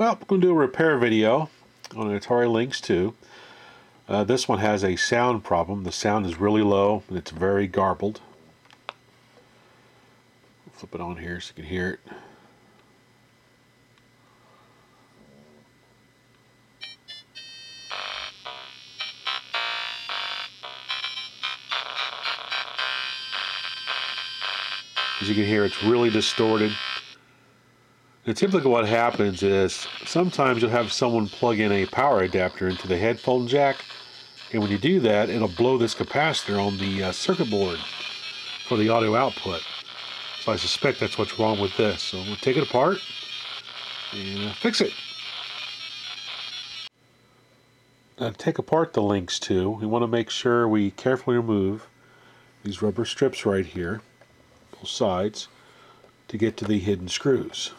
Well, we're going to do a repair video on an Atari Lynx 2. This one has a sound problem. The sound is really low and it's very garbled. Flip it on here so you can hear it. As you can hear, it's really distorted. And typically what happens is sometimes you'll have someone plug in a power adapter into the headphone jack, and when you do that, it'll blow this capacitor on the circuit board for the audio output. So I suspect that's what's wrong with this. So we'll take it apart and fix it. Now to take apart the Lynx 2, we want to make sure we carefully remove these rubber strips right here, both sides, to get to the hidden screws.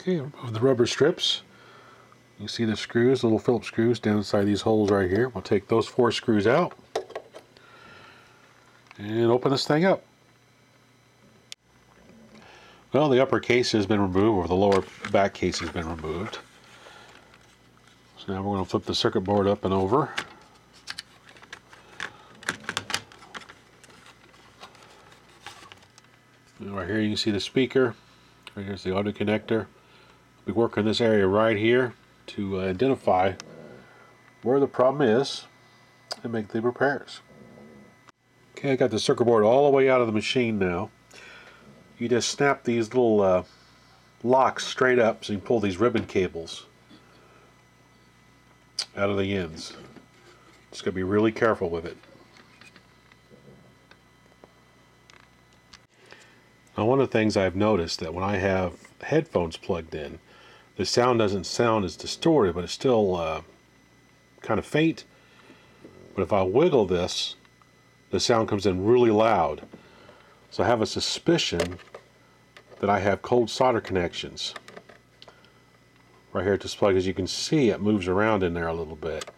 Okay, remove the rubber strips. You see the screws, little Phillips screws down inside these holes right here. We'll take those 4 screws out and open this thing up. Well, the upper case has been removed, or the lower back case has been removed. So now we're going to flip the circuit board up and over. And right here you can see the speaker. Right here's the audio connector. We work in this area right here to identify where the problem is and make the repairs. Okay, I got the circuit board all the way out of the machine now. You just snap these little locks straight up so you can pull these ribbon cables out of the ends. Just got to be really careful with it. Now, one of the things I've noticed that when I have headphones plugged in, the sound doesn't sound as distorted, but it's still kind of faint. But if I wiggle this, the sound comes in really loud. So I have a suspicion that I have cold solder connections. Right here at this plug, as you can see, it moves around in there a little bit.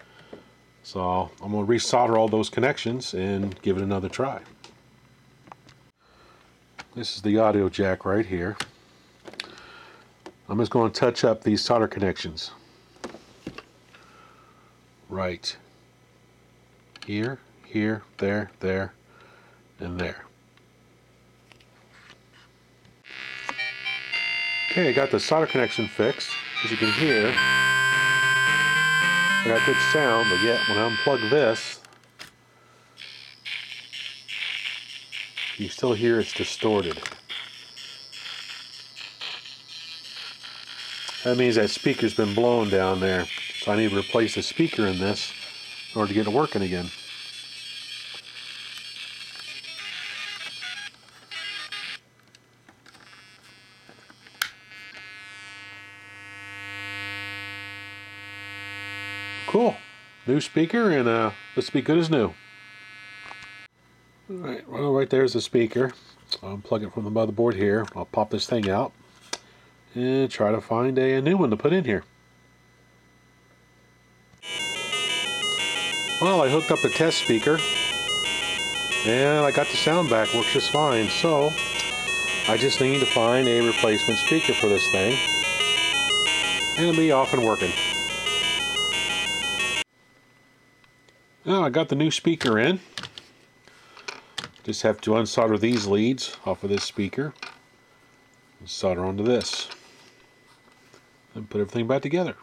So I'm going to resolder all those connections and give it another try. This is the audio jack right here. I'm just going to touch up these solder connections. Right here, here, there, there, and there. Okay, I got the solder connection fixed. As you can hear, I got good sound, but yet when I unplug this, you still hear it's distorted. That means that speaker's been blown down there. So I need to replace the speaker in this in order to get it working again. Cool. New speaker, and let's be good as new. Alright, well, right there's the speaker. I'll unplug it from the motherboard here. I'll pop this thing out and try to find a new one to put in here. Well, I hooked up the test speaker and I got the sound back, works just fine. So I just need to find a replacement speaker for this thing and it'll be off and working. Now I got the new speaker in. Just have to unsolder these leads off of this speaker and solder onto this and put everything back together.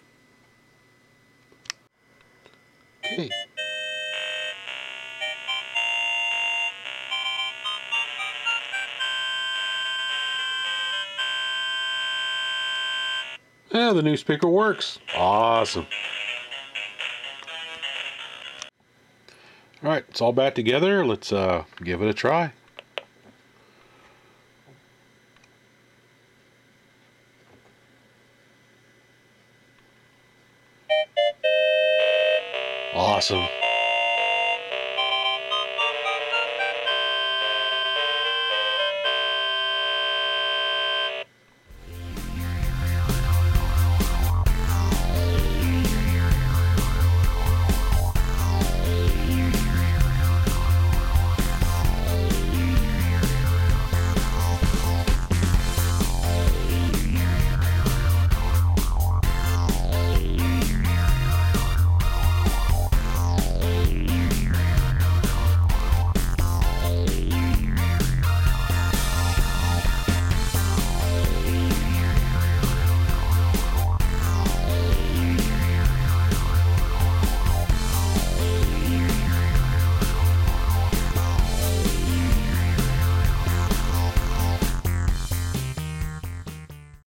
Okay. Yeah, the new speaker works. Awesome. Alright, it's all back together. Let's give it a try. Awesome.